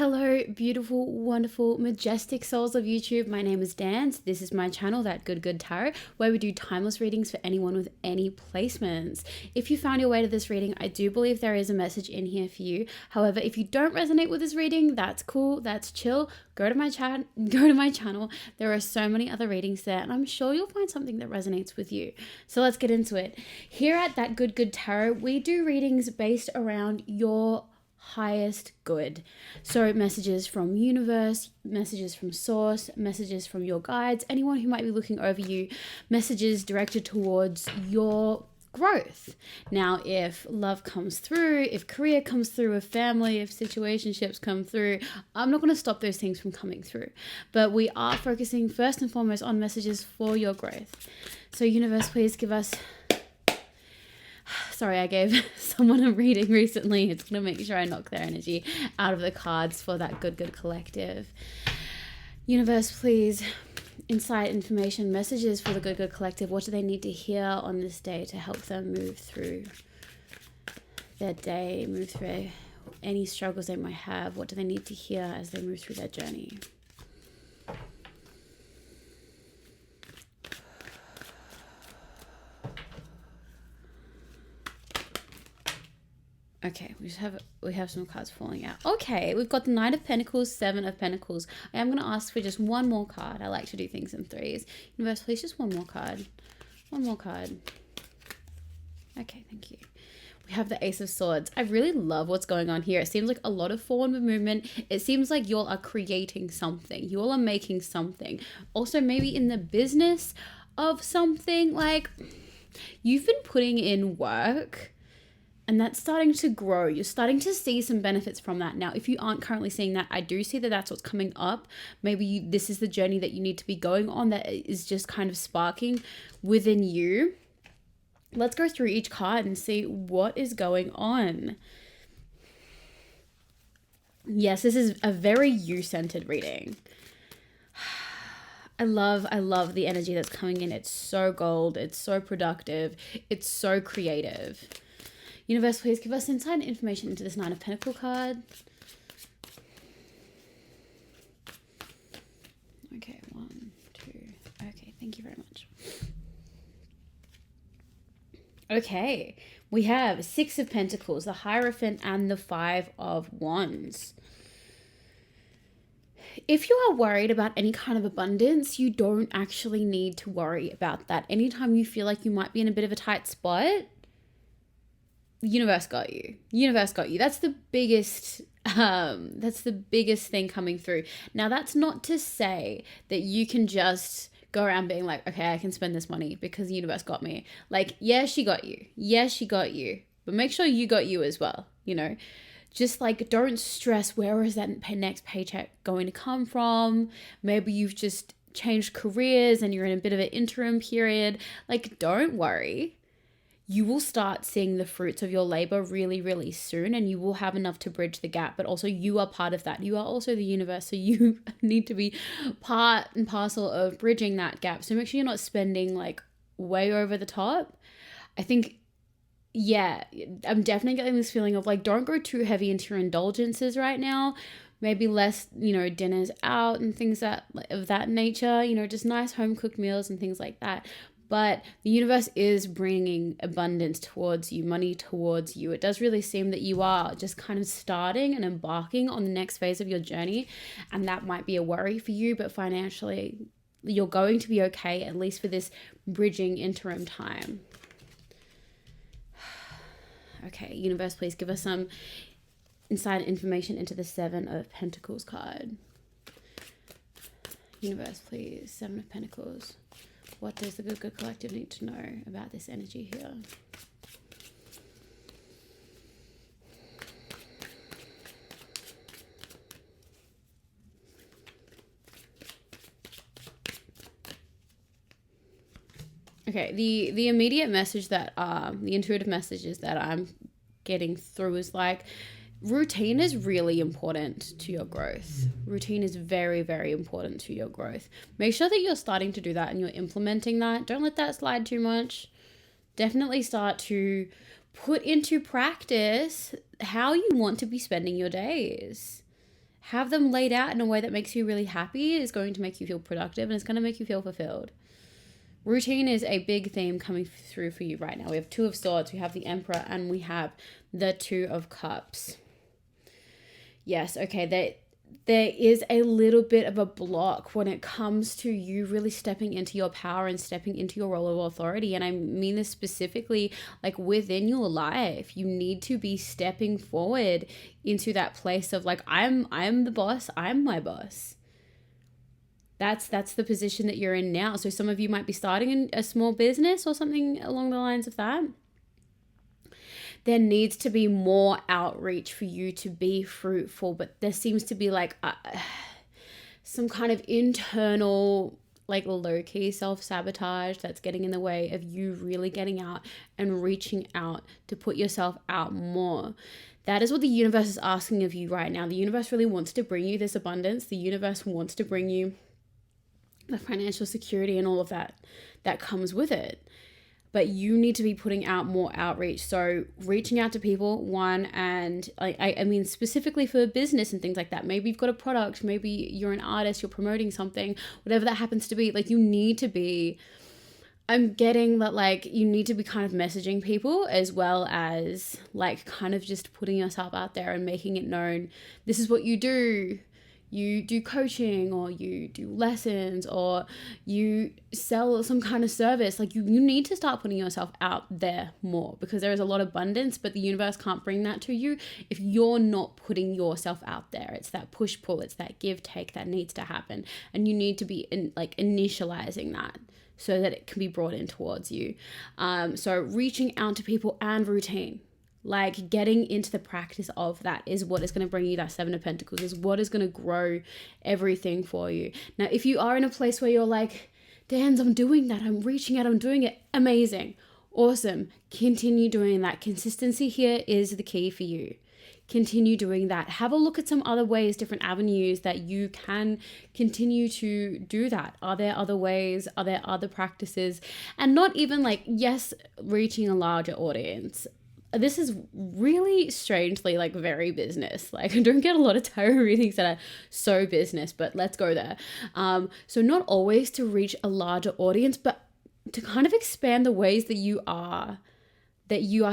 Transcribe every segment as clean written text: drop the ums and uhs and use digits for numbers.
Hello, beautiful, wonderful, majestic souls of YouTube. My name is Dan. This is my channel, That Good Tarot, where we do timeless readings for anyone with any placements. If you found your way to this reading, I do believe there is a message in here for you. However, if you don't resonate with this reading, that's cool, that's chill. Go to my channel. There are so many other readings there, and I'm sure you'll find something that resonates with you. So let's get into it. Here at That Good Tarot, we do readings based around your highest good. So messages from universe, messages from source, messages from your guides, anyone who might be looking over you, messages directed towards your growth. Now, if love comes through, if career comes through, if family, if situationships come through, I'm not going to stop those things from coming through. But we are focusing first and foremost on messages for your growth. So universe, please give us... Sorry, I gave someone a reading recently. It's going to make sure I knock their energy out of the cards for that good collective. Universe, please, insight, information, messages for the good collective. What do they need to hear on this day to help them move through their day, move through any struggles they might have? What do they need to hear as they move through their journey? Okay, we have some cards falling out. Okay, we've got the Knight of Pentacles, Seven of Pentacles. I am going to ask for just one more card. I like to do things in threes. Universe, please, just one more card. One more card. Okay, thank you. We have the Ace of Swords. I really love what's going on here. It seems like a lot of forward movement. It seems like you all are creating something. You all are making something. Also, maybe in the business of something. Like, you've been putting in work, and that's starting to grow. You're starting to see some benefits from that. Now, if you aren't currently seeing that, I do see that that's what's coming up. Maybe this is the journey that you need to be going on that is just kind of sparking within you. Let's go through each card and see what is going on. Yes, this is a very you-centered reading. I love the energy that's coming in. It's so gold. It's so productive. It's so creative. Universe, please give us insight information into this Nine of Pentacles card. Okay, 1, 2. Okay, thank you very much. Okay, we have Six of Pentacles, the Hierophant, and the Five of Wands. If you are worried about any kind of abundance, you don't actually need to worry about that. Anytime you feel like you might be in a bit of a tight spot, universe got you. Universe got you. That's the biggest thing coming through. Now, that's not to say that you can just go around being like, okay, I can spend this money because the universe got me. Like, yeah, she got you. Yes, she got you. But make sure you got you as well, you know? Just like, don't stress, where is that next paycheck going to come from? Maybe you've just changed careers and you're in a bit of an interim period. Like, don't worry. You will start seeing the fruits of your labor really, really soon, and you will have enough to bridge the gap. But also, you are part of that. You are also the universe, so you need to be part and parcel of bridging that gap. So make sure you're not spending like way over the top. I think, yeah, I'm definitely getting this feeling of like, don't go too heavy into your indulgences right now. Maybe less, dinners out and things of that nature. Just nice home cooked meals and things like that. But the universe is bringing abundance towards you, money towards you. It does really seem that you are just kind of starting and embarking on the next phase of your journey. And that might be a worry for you, but financially, you're going to be okay, at least for this bridging interim time. Okay, universe, please give us some inside information into the Seven of Pentacles card. Universe, please, Seven of Pentacles. What does the good collective need to know about this energy here? Okay, the immediate message that the intuitive messages that I'm getting through is like, routine is really important to your growth. Routine is very, very important to your growth. Make sure that you're starting to do that and you're implementing that. Don't let that slide too much. Definitely start to put into practice how you want to be spending your days. have them laid out in a way that makes you really happy is going to make you feel productive, and it's going to make you feel fulfilled. Routine is a big theme coming through for you right now. We have Two of Swords, we have the Emperor, and we have the Two of Cups. Yes, okay, there is a little bit of a block when it comes to you really stepping into your power and stepping into your role of authority. And I mean this specifically like within your life. You need to be stepping forward into that place of like, I'm the boss, I'm my boss. That's the position that you're in now. So some of you might be starting a small business or something along the lines of that. There needs to be more outreach for you to be fruitful, but there seems to be like some kind of internal, like low-key self-sabotage that's getting in the way of you really getting out and reaching out to put yourself out more. That is what the universe is asking of you right now. The universe really wants to bring you this abundance. The universe wants to bring you the financial security and all of that comes with it. But you need to be putting out more outreach. So reaching out to people, one, and I mean specifically for business and things like that. Maybe you've got a product, maybe you're an artist, you're promoting something, whatever that happens to be. Like you need to be, I'm getting that like you need to be kind of messaging people as well as like kind of just putting yourself out there and making it known. This is what you do. You do coaching or you do lessons or you sell some kind of service. Like you need to start putting yourself out there more because there is a lot of abundance, but the universe can't bring that to you if you're not putting yourself out there. It's that push pull, it's that give take that needs to happen. And you need to be initializing that so that it can be brought in towards you. So reaching out to people and routine. Like getting into the practice of that is what is going to bring you that Seven of Pentacles, is what is going to grow everything for you. Now, if you are in a place where you're like, Dans, I'm doing that, I'm reaching out, I'm doing it, amazing, awesome. Continue doing that. Consistency here is the key for you. Continue doing that. Have a look at some other ways, different avenues that you can continue to do that. Are there other ways? Are there other practices? And not even like, yes, reaching a larger audience. This is really strangely like very business. Like I don't get a lot of tarot readings that are so business, but let's go there. So not always to reach a larger audience, but to kind of expand the ways that you are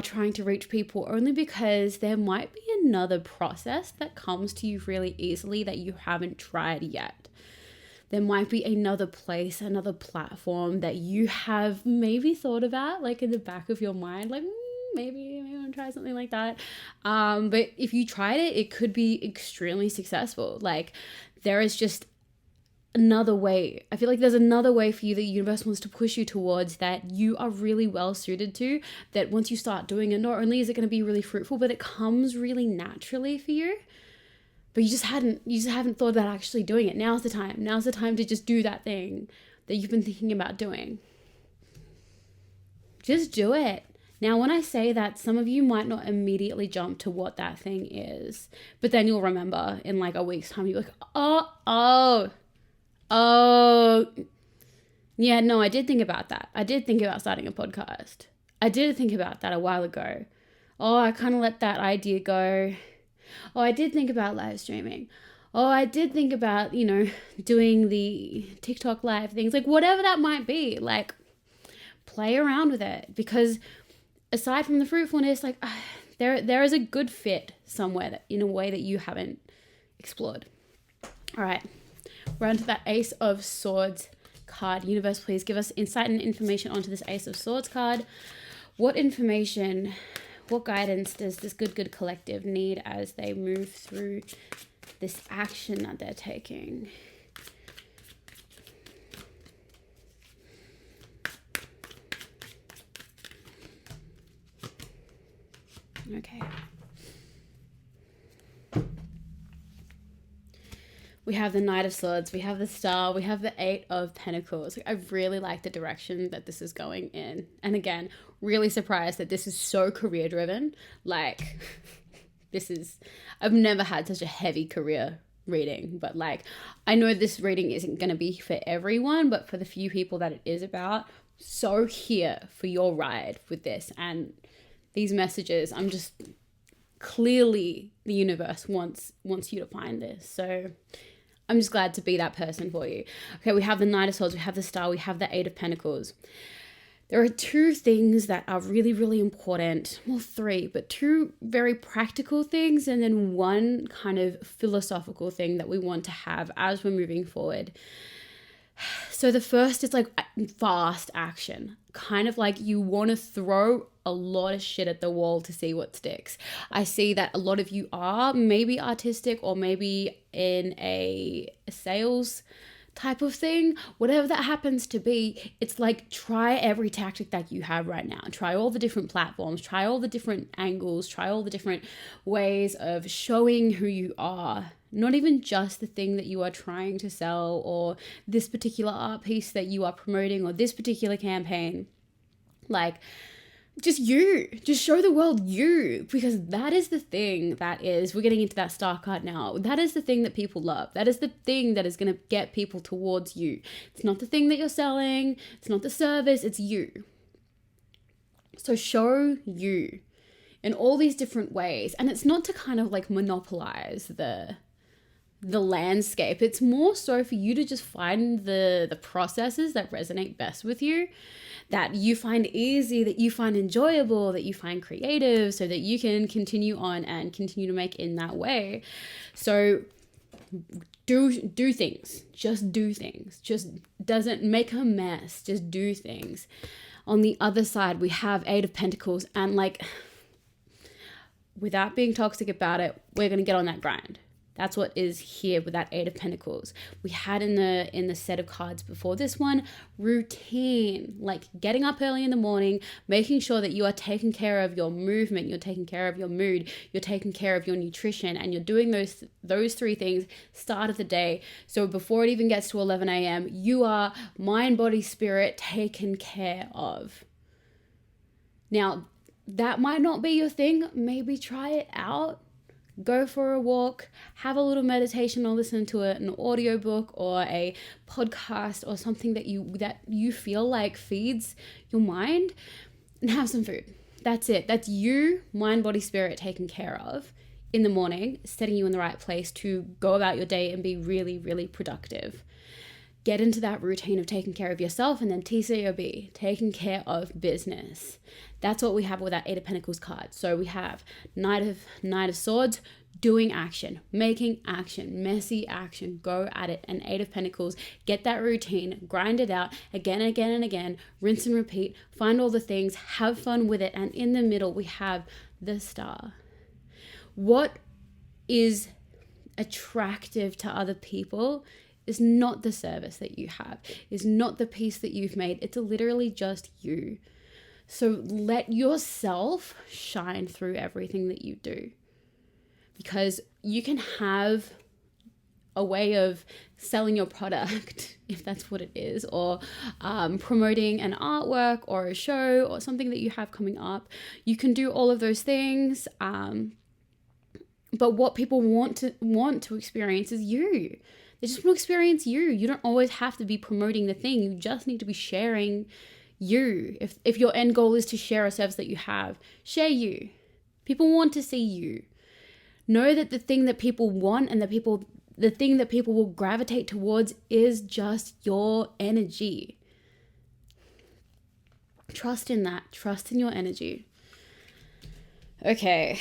trying to reach people, only because there might be another process that comes to you really easily that you haven't tried yet. There might be another place, another platform that you have maybe thought about like in the back of your mind, like maybe I want to try something like that. But if you tried it, it could be extremely successful. Like there is just another way. I feel like there's another way for you that the universe wants to push you towards that you are really well suited to, that once you start doing it, not only is it going to be really fruitful, but it comes really naturally for you. But you just haven't thought about actually doing it. Now's the time. Now's the time to just do that thing that you've been thinking about doing. Just do it. Now, when I say that, some of you might not immediately jump to what that thing is, but then you'll remember in like a week's time, you're like, oh, yeah, no, I did think about that. I did think about starting a podcast. I did think about that a while ago. Oh, I kind of let that idea go. Oh, I did think about live streaming. Oh, I did think about, doing the TikTok live things, like whatever that might be, like play around with it, because aside from the fruitfulness, like there is a good fit somewhere that, in a way that you haven't explored. All right, we're on to that Ace of Swords card. Universe, please give us insight and information onto this Ace of Swords card. What information, what guidance does this Good Collective need as they move through this action that they're taking? Okay. We have the Knight of Swords, we have the Star, we have the Eight of Pentacles. I really like the direction that this is going in. And again, really surprised that this is so career driven. Like, I've never had such a heavy career reading, but like, I know this reading isn't going to be for everyone, but for the few people that it is about, so here for your ride with this. And these messages, clearly the universe wants you to find this. So I'm just glad to be that person for you. Okay, we have the Knight of Swords, we have the Star, we have the Eight of Pentacles. There are two things that are really, really important. Well, three, but two very practical things, and then one kind of philosophical thing that we want to have as we're moving forward. So the first is like fast action, kind of like you want to throw a lot of shit at the wall to see what sticks. I see that a lot of you are maybe artistic or maybe in a sales type of thing, whatever that happens to be. It's like, try every tactic that you have right now. Try all the different platforms, try all the different angles, try all the different ways of showing who you are. Not even just the thing that you are trying to sell, or this particular art piece that you are promoting, or this particular campaign. Like, just you. Just show the world you, because that is the thing that is, we're getting into that Star card now. That is the thing that people love. That is the thing that is going to get people towards you. It's not the thing that you're selling. It's not the service. It's you. So show you in all these different ways. And it's not to kind of like monopolize the landscape. It's more so for you to just find the processes that resonate best with you, that you find easy, that you find enjoyable, that you find creative, so that you can continue on and continue to make in that way. So do things. Just do things. Just doesn't make a mess. Just do things. On the other side, we have Eight of Pentacles, and like, without being toxic about it, we're going to get on that grind. That's what is here with that Eight of Pentacles. We had in the set of cards before this one, routine, like getting up early in the morning, making sure that you are taking care of your movement, you're taking care of your mood, you're taking care of your nutrition, and you're doing those three things start of the day. So before it even gets to 11 a.m., you are mind, body, spirit taken care of. Now, that might not be your thing.Maybe try it out. Go for a walk, have a little meditation, or listen to an audiobook or a podcast or something that you feel like feeds your mind, and have some food. That's it. That's you, mind, body, spirit taken care of in the morning, setting you in the right place to go about your day and be really, really productive. Get into that routine of taking care of yourself, and then TCOB, taking care of business. That's what we have with that Eight of Pentacles card. So we have Knight of Swords, doing action, making action, messy action, go at it. And Eight of Pentacles, get that routine, grind it out again and again and again, rinse and repeat, find all the things, have fun with it. And in the middle, we have the Star. What is attractive to other people is not the service that you have, is not the piece that you've made. It's literally just you. So let yourself shine through everything that you do, because you can have a way of selling your product, if that's what it is, or promoting an artwork or a show or something that you have coming up. You can do all of those things, but what people want to experience is you. They just want to experience you. You don't always have to be promoting the thing. You just need to be sharing you. If your end goal is to share a service that you have, share you. People want to see you. Know that the thing that people want and the thing that people will gravitate towards is just your energy. Trust in that. Trust in your energy. Okay.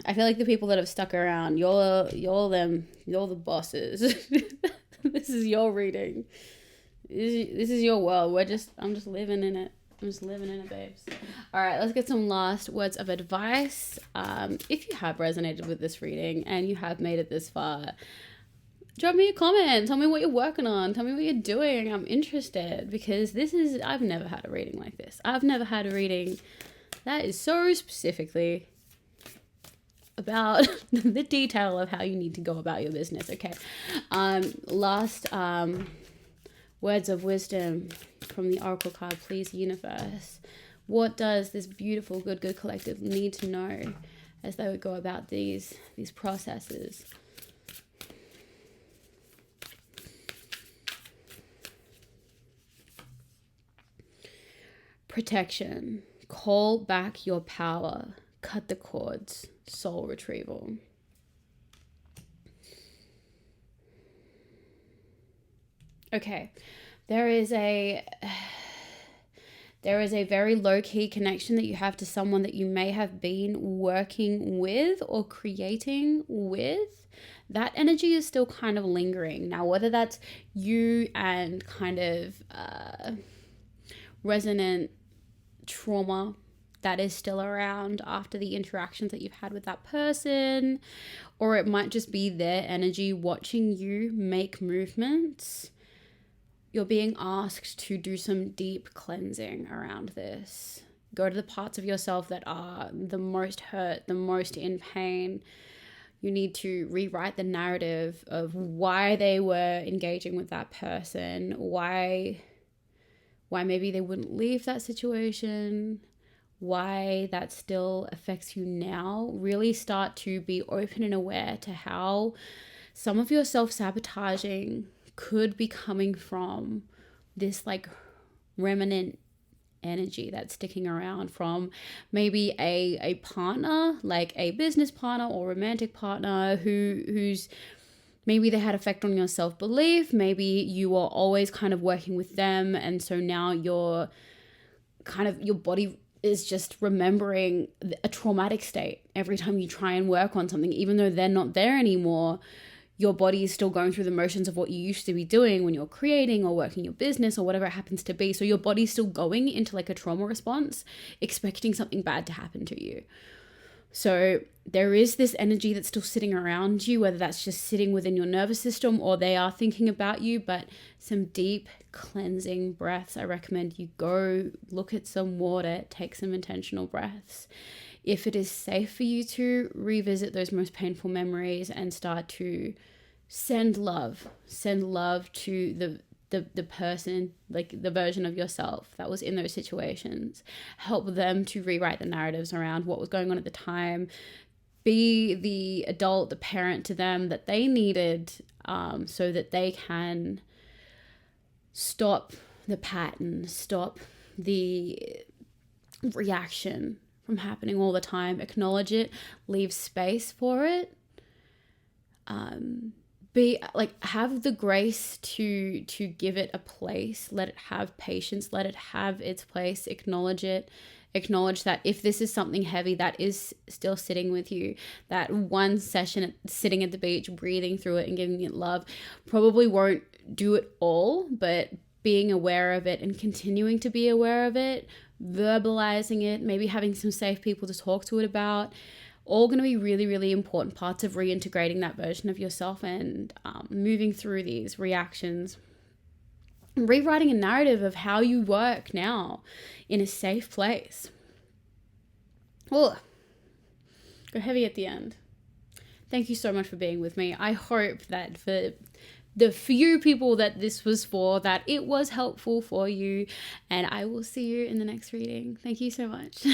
I feel like the people that have stuck around, you're the bosses. This is your reading. This is your world. I'm just living in it. I'm just living in it, babes. All right, let's get some last words of advice. If you have resonated with this reading and you have made it this far, drop me a comment. Tell me what you're working on. Tell me what you're doing. I'm interested, because I've never had a reading like this. I've never had a reading that is so specifically about the detail of how you need to go about your business. Okay. Last words of wisdom from the Oracle card, please, universe. What does this beautiful Good Collective need to know as they would go about these processes? Protection. Call back your power. Cut the cords. soul retrieval. Okay, there is a very low-key connection that you have to someone that you may have been working with or creating with. That energy is still kind of lingering. Now, whether that's you and kind of resonant trauma that is still around after the interactions that you've had with that person, or it might just be their energy watching you make movements, you're being asked to do some deep cleansing around this. Go to the parts of yourself that are the most hurt, the most in pain. You need to rewrite the narrative of why they were engaging with that person, why maybe they wouldn't leave that situation, why that still affects you now. Really start to be open and aware to how some of your self-sabotaging could be coming from this like remnant energy that's sticking around from maybe a partner, like a business partner or romantic partner who's maybe they had effect on your self-belief. Maybe you are always kind of working with them, and so now your body is just remembering a traumatic state every time you try and work on something, even though they're not there anymore. Your body is still going through the motions of what you used to be doing when you're creating or working your business or whatever it happens to be. So your body's still going into like a trauma response, expecting something bad to happen to you. So there is this energy that's still sitting around you, whether that's just sitting within your nervous system or they are thinking about you. But some deep cleansing breaths. I recommend you go look at some water, take some intentional breaths. If it is safe for you to revisit those most painful memories and start to send love to the person, like the version of yourself that was in those situations. Help them to rewrite the narratives around what was going on at the time. Be the adult, the parent to them that they needed, so that they can stop the pattern, stop the reaction from happening all the time. Acknowledge it, leave space for it. Be like, have the grace to give it a place. Let it have patience. Let it have its place. Acknowledge it. Acknowledge that if this is something heavy that is still sitting with you, that one session sitting at the beach, breathing through it and giving it love probably won't do it all, but being aware of it and continuing to be aware of it, verbalizing it, maybe having some safe people to talk to it about, all going to be really, really important parts of reintegrating that version of yourself and moving through these reactions. Rewriting a narrative of how you work now in a safe place. Oh, go heavy at the end. Thank you so much for being with me. I hope that for the few people that this was for, that it was helpful for you, and I will see you in the next reading. Thank you so much.